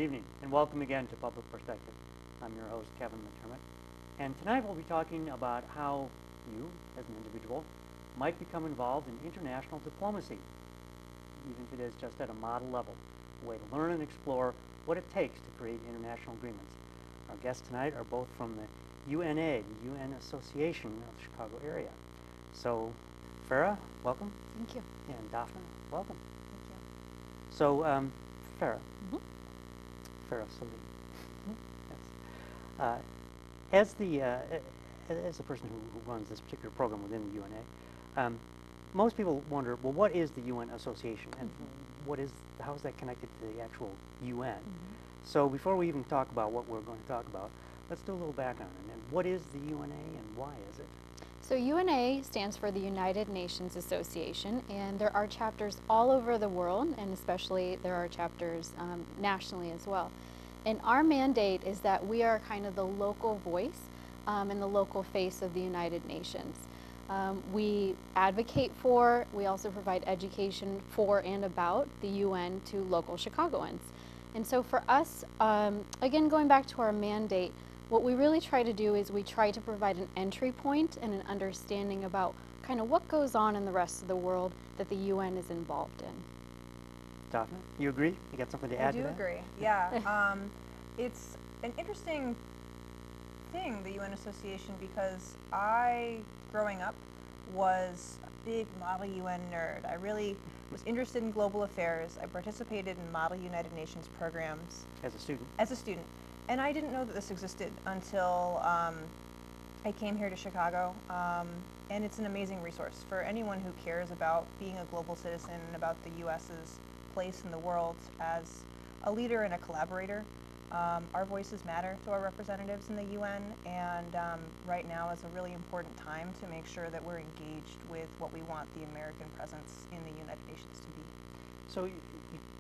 evening, and welcome again to Public Perspective. I'm your host, Kevin McDermott, and tonight we'll be talking about how you, as an individual, might become involved in international diplomacy, even if it is just at a model level, a way to learn and explore what it takes to create international agreements. Our guests tonight are both from the UNA, the UN Association of the Chicago area. So, Farah, welcome. Thank you. And Daphna, welcome. Thank you. So, Farah. Mm-hmm. Farah Salim. Yes. As the person who runs this particular program within the UNA, most people wonder, well, what is the UN Association, and how is that connected to the actual UN? Mm-hmm. So before we even talk about what we're going to talk about, let's do a little background. And what is the UNA and why is it? So UNA stands for the United Nations Association, and there are chapters all over the world, and especially there are chapters nationally as well. And our mandate is that we are kind of the local voice and the local face of the United Nations. We advocate for, we also provide education for and about the UN to local Chicagoans. And so for us, again, going back to our mandate, what we really try to do is we try to provide an entry point and an understanding about kind of what goes on in the rest of the world that the UN is involved in. Daphna, you agree? You got something to add to that? I do agree, yeah. It's an interesting thing, the UN Association, because I, growing up, was a big Model UN nerd. I really was interested in global affairs. I participated in Model United Nations programs. As a student? As a student. And I didn't know that this existed until I came here to Chicago. And it's an amazing resource for anyone who cares about being a global citizen and about the U.S.'s place in the world as a leader and a collaborator. Our voices matter to our representatives in the UN, and right now is a really important time to make sure that we're engaged with what we want the American presence in the United Nations to be. So you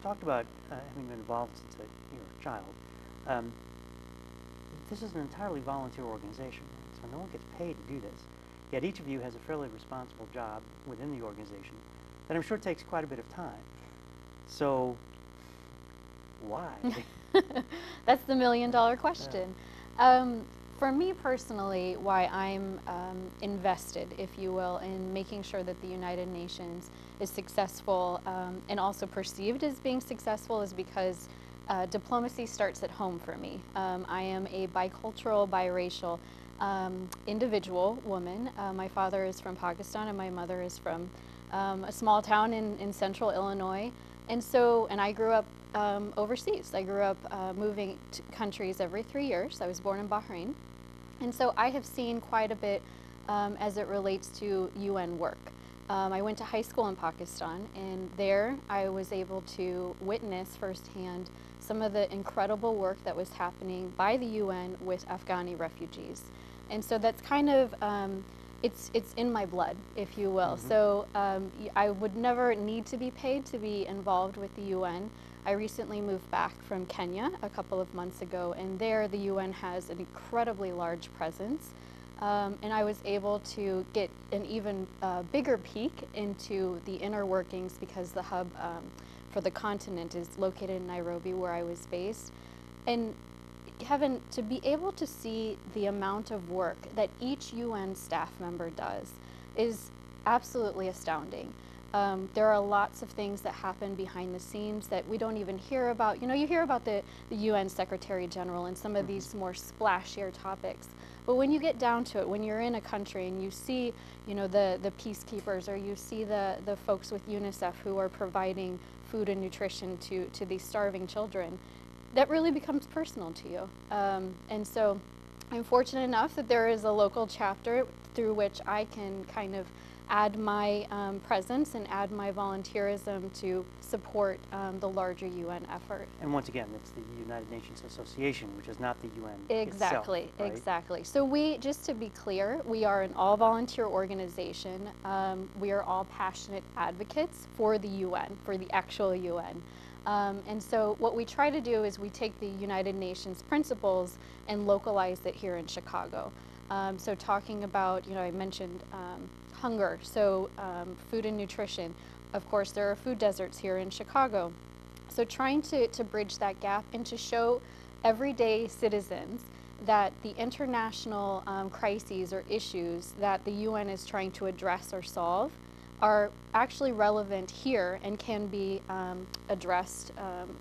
talked about having been involved since you were a child. This is an entirely volunteer organization, so no one gets paid to do this. Yet each of you has a fairly responsible job within the organization that I'm sure takes quite a bit of time. So why? That's the million-dollar question. For me personally, why I'm invested, if you will, in making sure that the United Nations is successful and also perceived as being successful is because diplomacy starts at home for me. I am a bicultural, biracial individual woman. My father is from Pakistan and my mother is from a small town in central Illinois. And I grew up overseas. I grew up moving to countries every 3 years. I was born in Bahrain. And so I have seen quite a bit as it relates to UN work. I went to high school in Pakistan, and there I was able to witness firsthand some of the incredible work that was happening by the UN with Afghani refugees. And so that's kind of, it's in my blood, if you will. Mm-hmm. So I would never need to be paid to be involved with the UN. I recently moved back from Kenya a couple of months ago, and there the UN has an incredibly large presence. And I was able to get an even bigger peek into the inner workings because the hub for the continent is located in Nairobi, where I was based. And Kevin, to be able to see the amount of work that each UN staff member does is absolutely astounding. There are lots of things that happen behind the scenes that we don't even hear about. You know, you hear about the UN Secretary General and some of these more splashier topics. But when you get down to it, when you're in a country and you see, you know, the peacekeepers, or you see the folks with UNICEF who are providing food and nutrition to these starving children, that really becomes personal to you. And so I'm fortunate enough that there is a local chapter through which I can kind of add my presence and add my volunteerism to support the larger UN effort. And once again, it's the United Nations Association, which is not the UN Exactly, itself, right? Exactly. So we, just to be clear, we are an all-volunteer organization. We are all passionate advocates for the UN, for the actual UN. And so what we try to do is we take the United Nations principles and localize it here in Chicago. So talking about, you know, I mentioned hunger, so food and nutrition. Of course, there are food deserts here in Chicago. So trying to bridge that gap and to show everyday citizens that the international crises or issues that the UN is trying to address or solve are actually relevant here and can be addressed,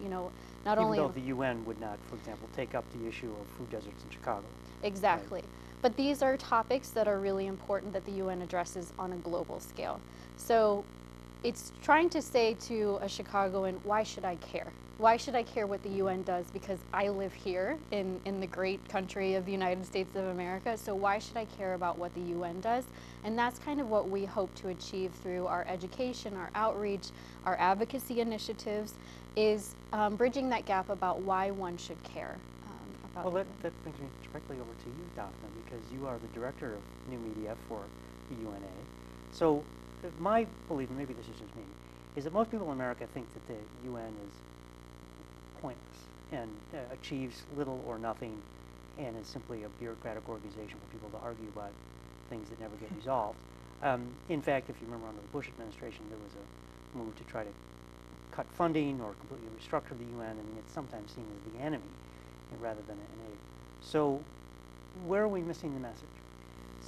you know, not Even only though the UN would not, for example, take up the issue of food deserts in Chicago. exactly. Right. But these are topics that are really important that the UN addresses on a global scale. So it's trying to say to a Chicagoan, why should I care? Why should I care what the UN does? Because I live here in the great country of the United States of America, so why should I care about what the UN does? And that's kind of what we hope to achieve through our education, our outreach, our advocacy initiatives, is bridging that gap about why one should care. Well, that brings me directly over to you, Daphna, because you are the director of new media for the UNA. So my belief, and maybe this is just me, is that most people in America think that the UN is pointless and achieves little or nothing and is simply a bureaucratic organization for people to argue about things that never get resolved. In fact, if you remember under the Bush administration, there was a move to try to cut funding or completely restructure the UN, and it's sometimes seen as the enemy rather than an aid. So where are we missing the message?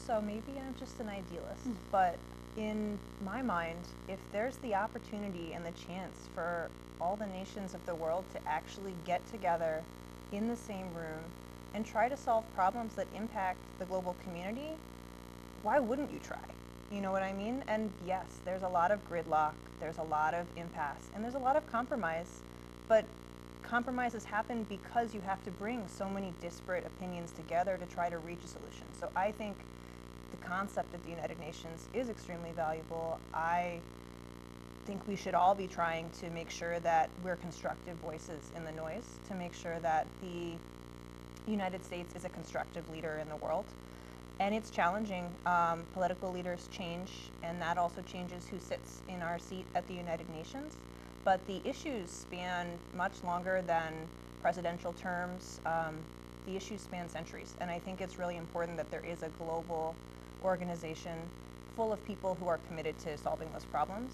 So maybe I'm just an idealist, but in my mind, if there's the opportunity and the chance for all the nations of the world to actually get together in the same room and try to solve problems that impact the global community, why wouldn't you try? You know what I mean? And yes, there's a lot of gridlock, there's a lot of impasse, and there's a lot of compromise, but compromises happen because you have to bring so many disparate opinions together to try to reach a solution. So I think the concept of the United Nations is extremely valuable. I think we should all be trying to make sure that we're constructive voices in the noise, to make sure that the United States is a constructive leader in the world. And it's challenging. Political leaders change, and that also changes who sits in our seat at the United Nations. But the issues span much longer than presidential terms. The issues span centuries, and I think it's really important that there is a global organization full of people who are committed to solving those problems.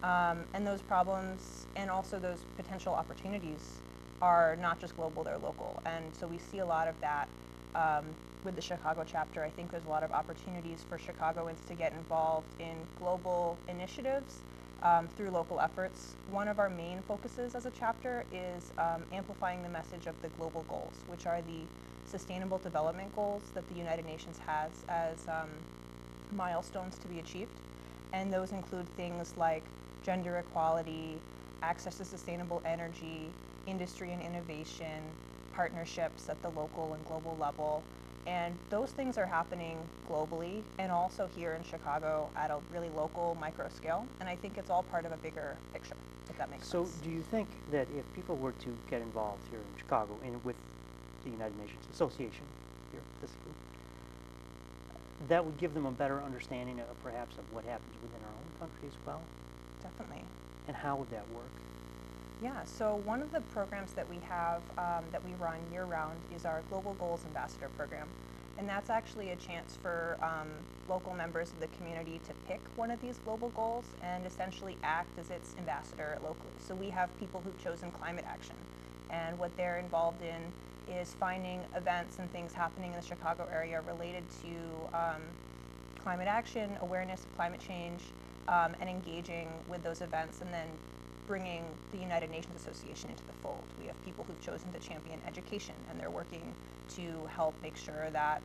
And those problems and also those potential opportunities are not just global, they're local. And so we see a lot of that with the Chicago chapter. I think there's a lot of opportunities for Chicagoans to get involved in global initiatives through local efforts. One of our main focuses as a chapter is amplifying the message of the global goals, which are the Sustainable Development Goals that the United Nations has as milestones to be achieved. And those include things like gender equality, access to sustainable energy, industry and innovation, partnerships at the local and global level. And those things are happening globally and also here in Chicago at a really local micro scale. And I think it's all part of a bigger picture, if that makes sense. So do you think that if people were to get involved here in Chicago and with the United Nations Association, here, this group, that would give them a better understanding of perhaps of what happens within our own country as well? Definitely. And how would that work? Yeah, so one of the programs that we have that we run year-round is our Global Goals Ambassador Program. And that's actually a chance for local members of the community to pick one of these global goals and essentially act as its ambassador locally. So we have people who've chosen climate action, and what they're involved in is finding events and things happening in the Chicago area related to climate action, awareness of climate change, and engaging with those events, and then bringing the United Nations Association into the fold. We have people who've chosen to champion education, and they're working to help make sure that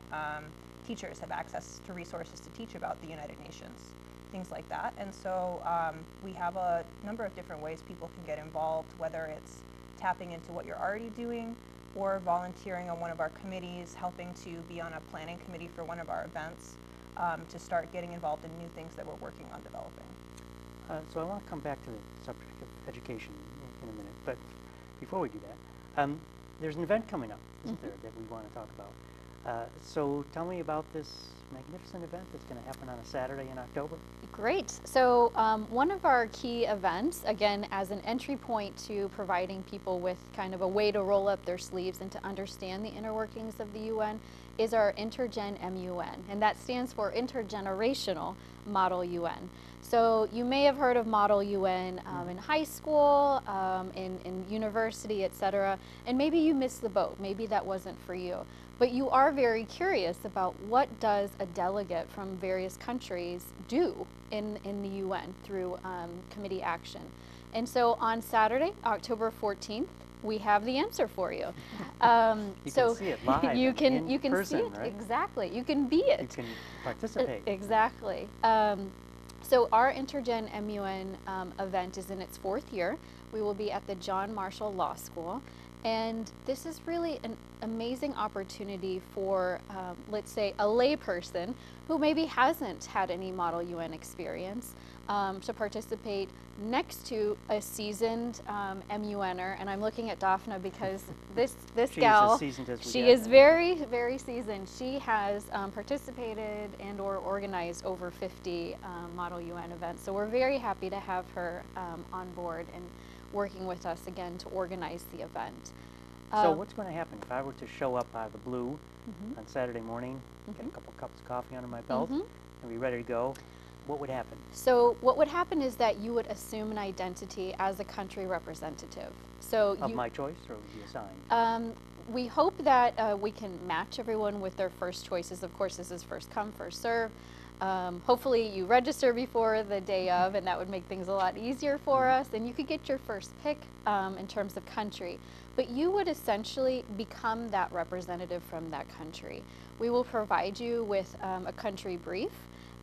teachers have access to resources to teach about the United Nations, things like that. And so we have a number of different ways people can get involved, whether it's tapping into what you're already doing or volunteering on one of our committees, helping to be on a planning committee for one of our events, to start getting involved in new things that we're working on developing. So I want to come back to the subject of education in a minute, but before we do that, there's an event coming up, isn't there, that we want to talk about. So tell me about this magnificent event that's going to happen on a Saturday in October. Great. So one of our key events, again, as an entry point to providing people with kind of a way to roll up their sleeves and to understand the inner workings of the UN, is our Intergen MUN, and that stands for Intergenerational Model UN. So you may have heard of Model UN in high school, in university, etc. And maybe you missed the boat. Maybe that wasn't for you. But you are very curious about what does a delegate from various countries do in the UN through committee action. And so on Saturday, October 14th, we have the answer for you. You can see it live you can in person, see it, right? exactly. You can be it. You can participate. Exactly. So our Intergen MUN event is in its 4th year. We will be at the John Marshall Law School. And this is really an amazing opportunity for, let's say, a layperson who maybe hasn't had any Model UN experience to participate next to a seasoned MUNer. And I'm looking at Daphna because this She's gal, as seasoned as we she get. is very, very seasoned. She has participated and or organized over 50 Model UN events. So we're very happy to have her on board and working with us again to organize the event. So what's going to happen if I were to show up out of the blue on Saturday morning, get a couple cups of coffee under my belt, and be ready to go? What would happen? So what would happen is that you would assume an identity as a country representative. So Of my choice, or would you assign? We hope that we can match everyone with their first choices. Of course, this is first come, first serve. Hopefully you register before the day of, and that would make things a lot easier for us, and you could get your first pick in terms of country. But you would essentially become that representative from that country. We will provide you with a country brief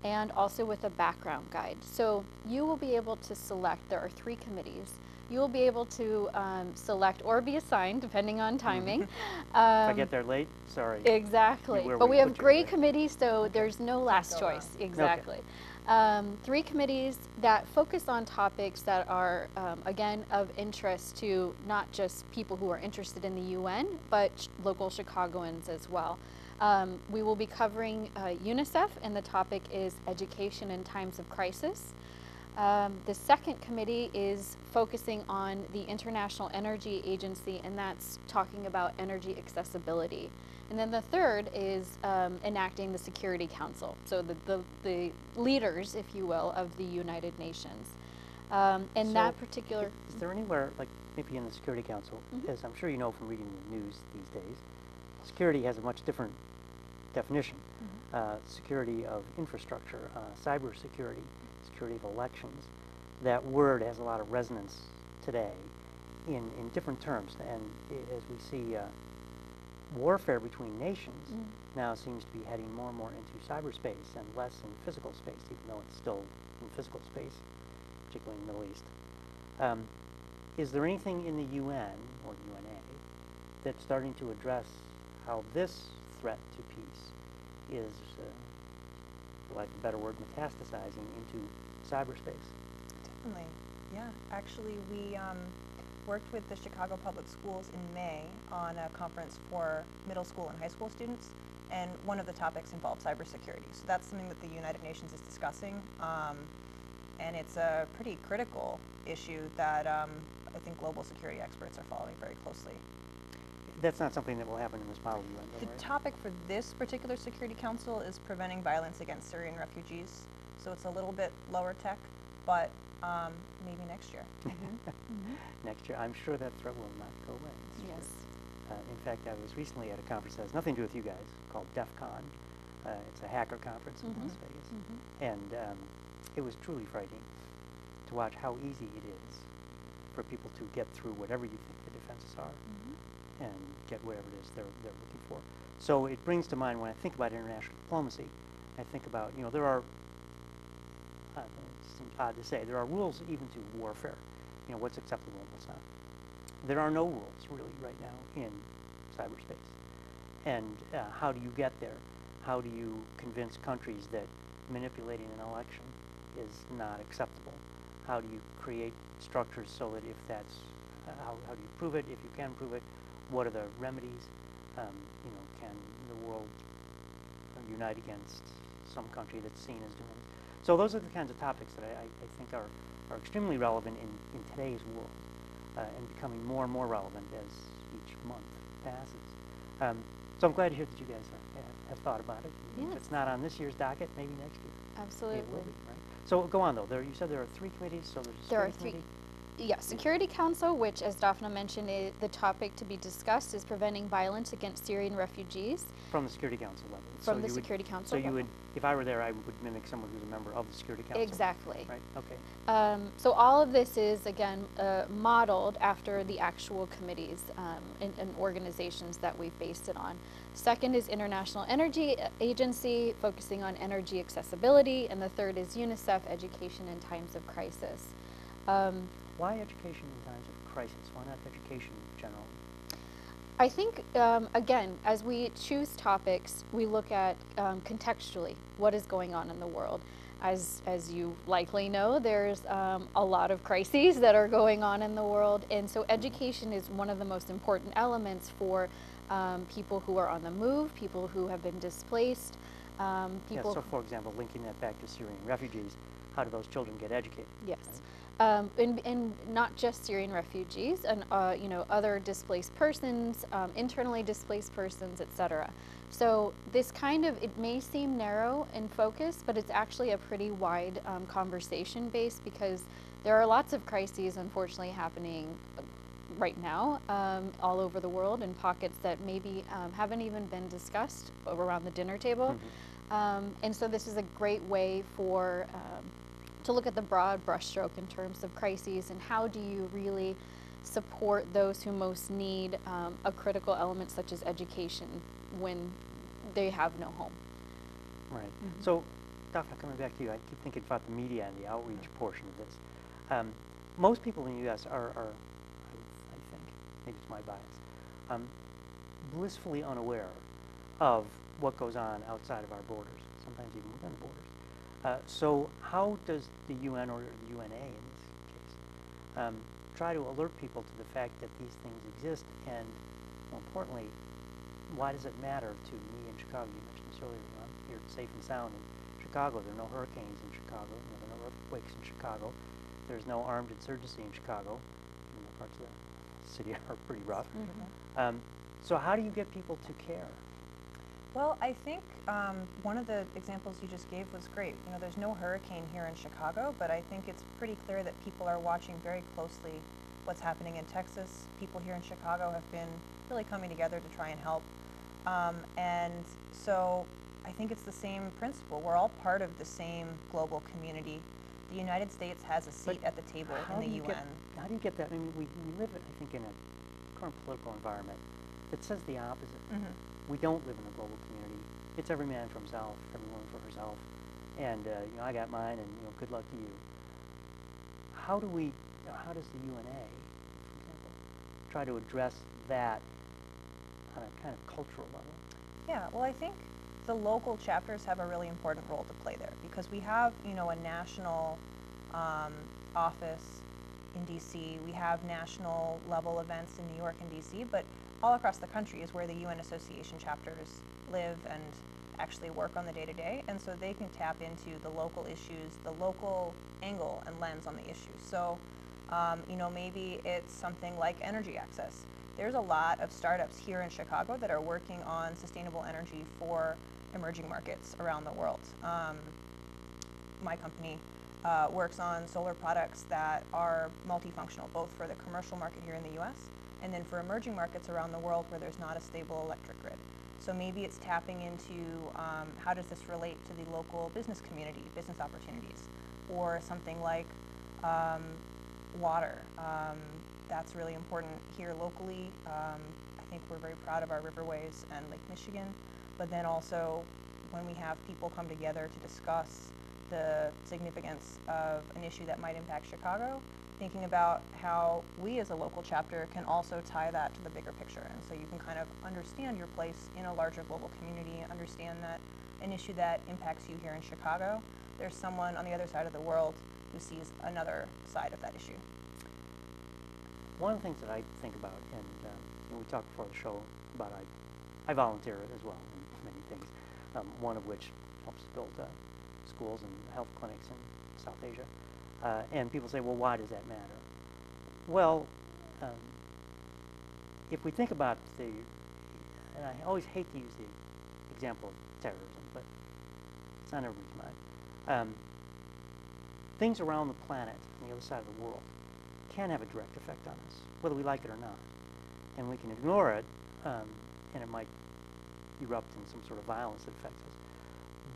and also with a background guide. So you will be able to select, there are 3 committees. You will be able to select or be assigned, depending on timing. If I get there late, sorry. Exactly. Where But we have put you, great right? committees, so there's no last go wrong. choice. Exactly. 3 committees that focus on topics that are, again, of interest to not just people who are interested in the UN, but local Chicagoans as well. We will be covering UNICEF, and the topic is education in times of crisis. The second committee is focusing on the International Energy Agency, and that's talking about energy accessibility. And then the third is enacting the Security Council, so the leaders, if you will, of the United Nations. And So, that particular... Is there anywhere, like maybe in the Security Council, as I'm sure you know from reading the news these days, security has a much different definition. Security of infrastructure, cyber security, security of elections. That word has a lot of resonance today in different terms. And as we see warfare between nations now seems to be heading more and more into cyberspace and less in physical space, even though it's still in physical space, particularly in the Middle East. Is there anything in the UN or UNA that's starting to address how this threat to peace is, for lack of a better word, metastasizing into cyberspace? Definitely, yeah. Actually, we worked with the Chicago Public Schools in May on a conference for middle school and high school students, and one of the topics involved cybersecurity. So that's something that the United Nations is discussing, and it's a pretty critical issue that I think global security experts are following very closely. That's not something that will happen in this model UN, though, The right? topic for this particular Security Council is preventing violence against Syrian refugees. So it's a little bit lower tech, but maybe next year. Next year, I'm sure that threat will not go away. That's Yes. true. In fact, I was recently at a conference that has nothing to do with you guys, called DEF CON. It's a hacker conference in Las Vegas. And it was truly frightening to watch how easy it is for people to get through whatever you think the defenses are and get whatever it is they're looking for. So it brings to mind, when I think about international diplomacy, I think about, you know, there are, it seems odd to say, there are rules even to warfare. You know, what's acceptable and what's not. There are no rules really right now in cyberspace. And how do you get there? How do you convince countries that manipulating an election is not acceptable? How do you create structures so that if that's, how do you prove it? If you can prove it, what are the remedies? You know, can the world unite against some country that's seen as doing it? So those are the kinds of topics that I think are extremely relevant in today's world and becoming more and more relevant as each month passes. So I'm glad to hear that you guys have thought about it. Yes. If it's not on this year's docket, maybe next year. Absolutely. It will be, right? So go on though. You said there are 3 committees. So there's a There are Security three. Committee. Yeah, Security Council, which, as Daphna mentioned, the topic to be discussed is preventing violence against Syrian refugees From the Security Council level. from So the you would- Security Council So you level. would, if I were there, I would mimic someone who's a member of the Security Council. Exactly. Right. Okay. So all of this is, again, modeled after the actual committees and organizations that we've based it on. Second is International Energy Agency, focusing on energy accessibility. And the third is UNICEF, Education in Times of Crisis. Why education in times of crisis? Why not education in general? I think, again, as we choose topics, we look at contextually what is going on in the world. As you likely know, there's a lot of crises that are going on in the world, and so education is one of the most important elements for people who are on the move, people who have been displaced, people. Yeah, so for example, linking that back to Syrian refugees, how do those children get educated? Yes. Right? And not just Syrian refugees, and you know, other displaced persons, internally displaced persons, etc. So this kind of, it may seem narrow in focus, but it's actually a pretty wide conversation base, because there are lots of crises, unfortunately, happening right now all over the world, in pockets that maybe haven't even been discussed around the dinner table. And so this is a great way for to look at the broad brushstroke in terms of crises, and how do you really support those who most need a critical element such as education when they have no home. Right. So, Daphna, coming back to you, I keep thinking about the media and the outreach portion of this. Most people in the U.S. are I think, maybe it's my bias, blissfully unaware of what goes on outside of our borders, sometimes even within the borders. So how does the UN, or the UNA in this case, try to alert people to the fact that these things exist, and more importantly, why does it matter to me in Chicago? You mentioned this earlier, I'm here safe and sound in Chicago. There are no hurricanes in Chicago, there are no earthquakes in Chicago, there's no armed insurgency in Chicago, even though parts of the city are pretty rough. So how do you get people to care? Well, I think one of the examples you just gave was great. You know, there's no hurricane here in Chicago, but I think it's pretty clear that people are watching very closely what's happening in Texas. People here in Chicago have been really coming together to try and help. And so I think it's the same principle. We're all part of the same global community. The United States has a seat at the table in the UN. How do you get that? I mean, we live, I think, in a current political environment that says the opposite. We don't live in a global community. It's every man for himself, every woman for herself, and you know, I got mine, and you know, good luck to you. How do we? How does the UNA, for example, try to address that on a kind of cultural level? Yeah, well, I think the local chapters have a really important role to play there, because we have, you know, a national office in DC. We have national level events in New York and DC, but all across the country is where the UN Association chapters live and actually work on the day-to-day, and so they can tap into the local issues, the local angle and lens on the issues. So, you know, maybe it's something like energy access. There's a lot of startups here in Chicago that are working on sustainable energy for emerging markets around the world. My company works on solar products that are multifunctional, both for the commercial market here in the US and then for emerging markets around the world where there's not a stable electric grid. So maybe it's tapping into how does this relate to the local business community, business opportunities, or something like water. That's really important here locally. I think we're very proud of our riverways and Lake Michigan, but then also when we have people come together to discuss the significance of an issue that might impact Chicago, thinking about how we as a local chapter can also tie that to the bigger picture. And so you can kind of understand your place in a larger global community, understand that an issue that impacts you here in Chicago, there's someone on the other side of the world who sees another side of that issue. One of the things that I think about, and we talked before the show about I volunteer as well in many things, one of which helps to build schools and health clinics in South Asia. And people say, well, why does that matter? Well, if we think about and I always hate to use the example of terrorism, but it's on everybody's mind. things around the planet on the other side of the world can have a direct effect on us, whether we like it or not. And we can ignore it, and it might erupt in some sort of violence that affects us.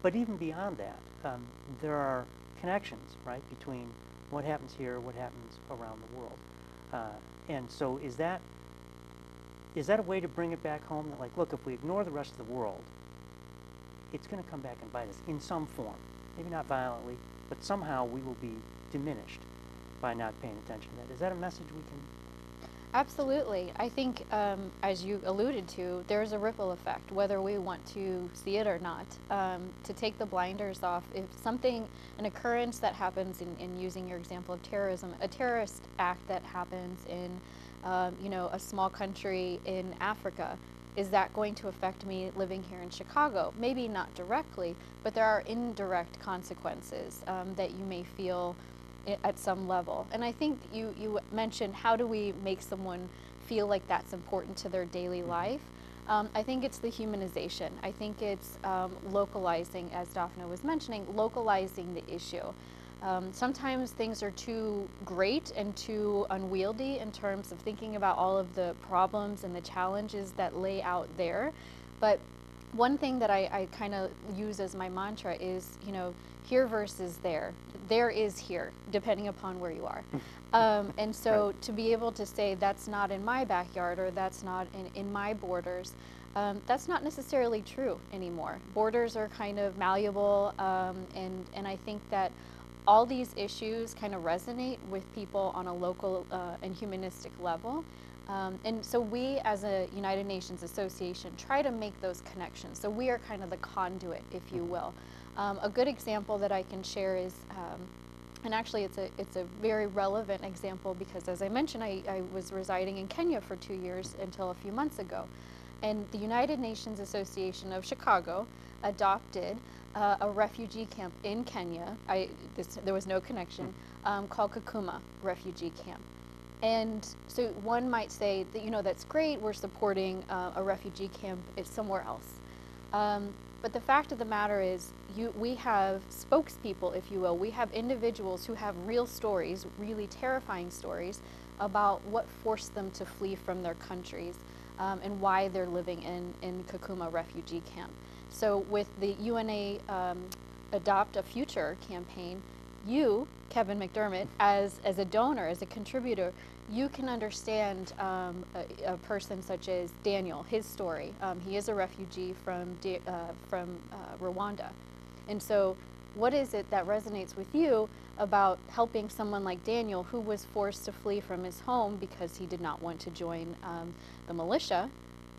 But even beyond that, there are connections, right, between what happens here, what happens around the world. And so is that a way to bring it back home? That, like, look, if we ignore the rest of the world, it's going to come back and bite us in some form. Maybe not violently, but somehow we will be diminished by not paying attention to that. Is that a message we can? Absolutely. I think, as you alluded to, there's a ripple effect, whether we want to see it or not. To take the blinders off, if an occurrence that happens in using your example of terrorism, a terrorist act that happens in, a small country in Africa, is that going to affect me living here in Chicago? Maybe not directly, but there are indirect consequences that you may feel at some level. And I think you mentioned, how do we make someone feel like that's important to their daily life? I think it's the humanization. I think it's localizing, as Daphna was mentioning, localizing the issue. Sometimes things are too great and too unwieldy in terms of thinking about all of the problems and the challenges that lay out there. But one thing that I kind of use as my mantra is, here versus there. There is here, depending upon where you are. And so to be able to say that's not in my backyard, or that's not in my borders, that's not necessarily true anymore. Borders are kind of malleable, and I think that all these issues kind of resonate with people on a local and humanistic level. And so we, as a United Nations association, try to make those connections. So we are kind of the conduit, if you will. A good example that I can share is, and actually it's a very relevant example, because as I mentioned, I was residing in Kenya for 2 years until a few months ago. And the United Nations Association of Chicago adopted a refugee camp in Kenya. There was no connection, called Kakuma Refugee Camp. And so one might say that, that's great, we're supporting a refugee camp somewhere else. But the fact of the matter is, we have spokespeople, if you will. We have individuals who have real stories, really terrifying stories, about what forced them to flee from their countries and why they're living in Kakuma Refugee Camp. So with the UNA Adopt a Future campaign, you, Kevin McDermott, as a donor, as a contributor, you can understand a person such as Daniel, his story. He is a refugee from Rwanda. And so what is it that resonates with you about helping someone like Daniel, who was forced to flee from his home because he did not want to join the militia?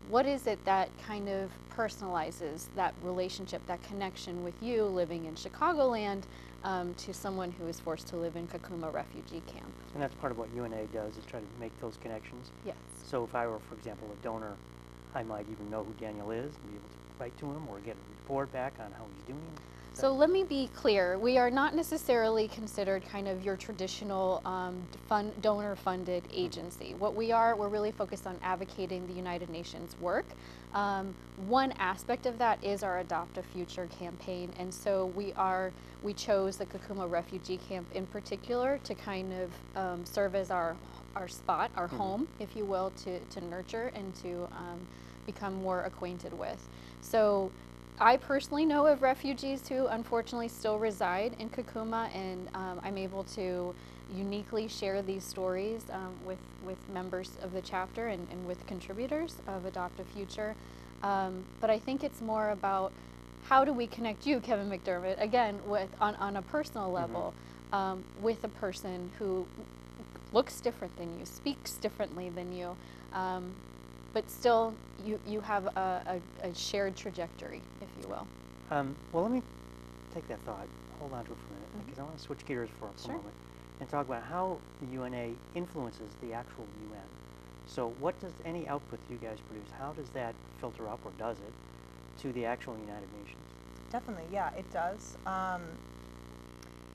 What is it that kind of personalizes that relationship, that connection with you living in Chicagoland to someone who is forced to live in Kakuma Refugee Camp? And that's part of what UNA does, is try to make those connections. Yes. So if I were, for example, a donor, I might even know who Daniel is and be able to write to him or get a report back on how he's doing. So let me be clear, we are not necessarily considered kind of your traditional donor-funded agency. What we are, we're really focused on advocating the United Nations work. One aspect of that is our Adopt a Future campaign, and so we chose the Kakuma Refugee Camp in particular to kind of serve as our spot, our home, if you will, to nurture and to become more acquainted with. So I personally know of refugees who unfortunately still reside in Kakuma, and I'm able to uniquely share these stories with members of the chapter and with contributors of Adopt a Future. But I think it's more about, how do we connect you, Kevin McDermott, again, on a personal level, with a person who looks different than you, speaks differently than you, but still you have a shared trajectory, if you will. Well, let me take that thought, hold on to it for a minute, because I want to switch gears for a moment and talk about how the UNA influences the actual UN. So what does any output that you guys produce, how does that filter up, or does it, to the actual United Nations? Definitely, yeah, it does.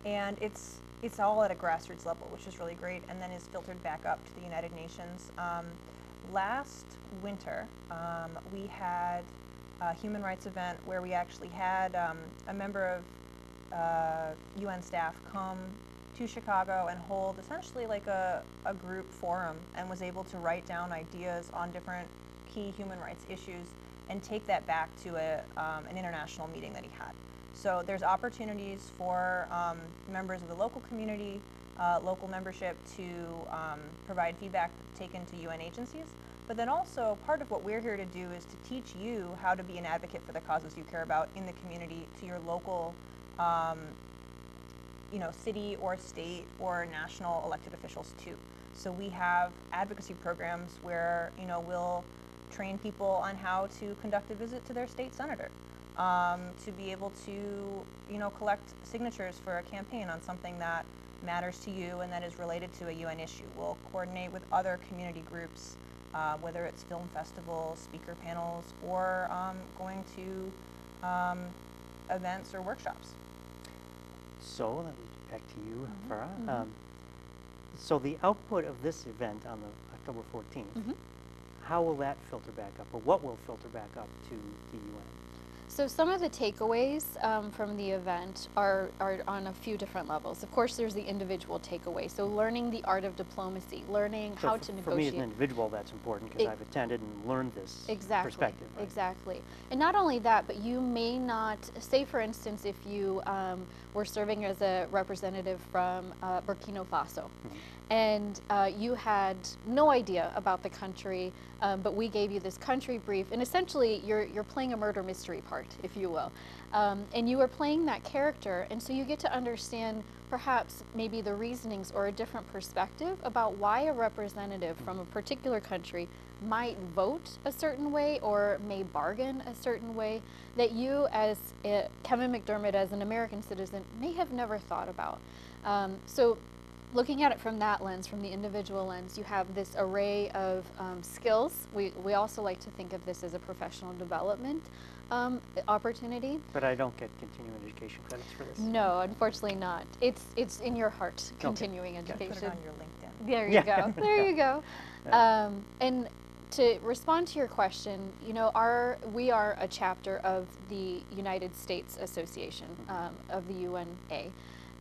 And it's all at a grassroots level, which is really great, and then is filtered back up to the United Nations. Last winter, we had a human rights event where we actually had a member of UN staff come to Chicago and hold essentially like a group forum, and was able to write down ideas on different key human rights issues and take that back to an international meeting that he had. So there's opportunities for members of the local community, local membership to provide feedback taken to UN agencies. But then also part of what we're here to do is to teach you how to be an advocate for the causes you care about in the community to your local city or state or national elected officials too. So we have advocacy programs where we'll train people on how to conduct a visit to their state senator, to be able to collect signatures for a campaign on something that matters to you and that is related to a UN issue. We'll coordinate with other community groups, whether it's film festivals, speaker panels, or going to events or workshops. So let me get back to you, Farah. So the output of this event on the October 14th, how will that filter back up, or what will filter back up to the UN? So some of the takeaways from the event are on a few different levels. Of course, there's the individual takeaway. So learning the art of diplomacy, learning how to negotiate. For me as an individual, that's important because I've attended and learned this perspective. Right? Exactly. And not only that, but you may not, say for instance, if you were serving as a representative from Burkina Faso, and you had no idea about the country, but we gave you this country brief, and essentially you're playing a murder mystery part, if you will. And you are playing that character, and so you get to understand perhaps maybe the reasonings or a different perspective about why a representative from a particular country might vote a certain way or may bargain a certain way that you as Kevin McDermott as an American citizen may have never thought about. So looking at it from that lens, from the individual lens, you have this array of skills. We also like to think of this as a professional development opportunity. But I don't get continuing education credits for this? No, unfortunately not. It's in your heart, continuing education. Put it on your LinkedIn. There you go. There you go. And to respond to your question, we are a chapter of the United States Association of the UNA.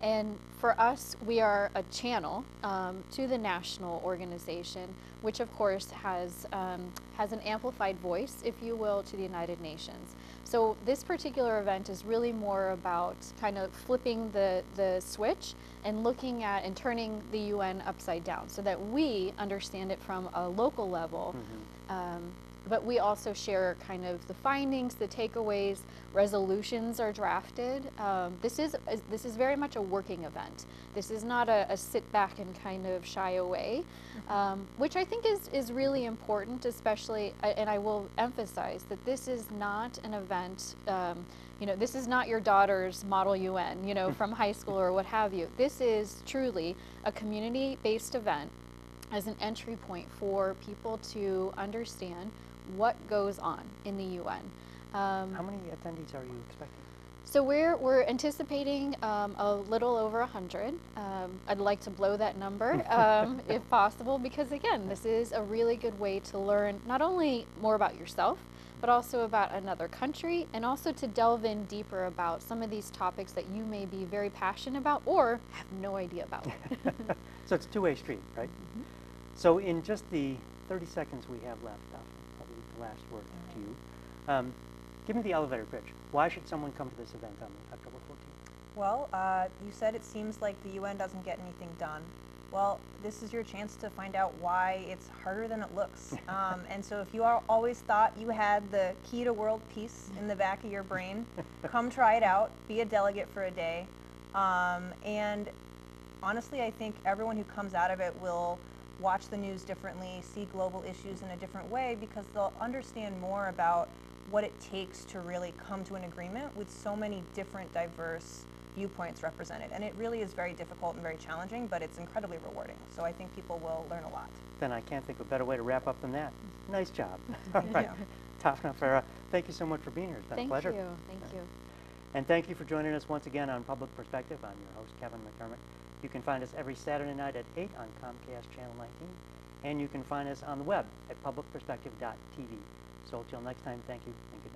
And for us, we are a channel to the national organization, which of course has an amplified voice, if you will, to the United Nations. So this particular event is really more about kind of flipping the switch and looking at and turning the UN upside down so that we understand it from a local level. But we also share kind of the findings, the takeaways, resolutions are drafted. This is very much a working event. This is not a sit back and kind of shy away, which I think is really important, especially, and I will emphasize that this is not an event, this is not your daughter's Model UN, from high school or what have you. This is truly a community-based event as an entry point for people to understand what goes on in the UN. How many attendees are you expecting? So we're anticipating a little over 100. I'd like to blow that number if possible, because again, this is a really good way to learn not only more about yourself, but also about another country, and also to delve in deeper about some of these topics that you may be very passionate about or have no idea about. So it's a two-way street, right? So in just the 30 seconds we have left, I'll leave the last word to you. Give me the elevator pitch. Why should someone come to this event on October 14th? Well, you said it seems like the UN doesn't get anything done. Well, this is your chance to find out why it's harder than it looks. And so if you always thought you had the key to world peace in the back of your brain, come try it out, be a delegate for a day. And honestly, I think everyone who comes out of it will watch the news differently, see global issues in a different way, because they'll understand more about what it takes to really come to an agreement with so many different diverse viewpoints represented. And it really is very difficult and very challenging, but it's incredibly rewarding. So I think people will learn a lot. Then I can't think of a better way to wrap up than that. Nice job. Thank you. Daphna, Farah, thank you so much for being here. It's been a pleasure. Thank you. And thank you for joining us once again on Public Perspective. I'm your host, Kevin McDermott. You can find us every Saturday night at 8 on Comcast Channel 19. And you can find us on the web at publicperspective.tv. So until next time, thank you and good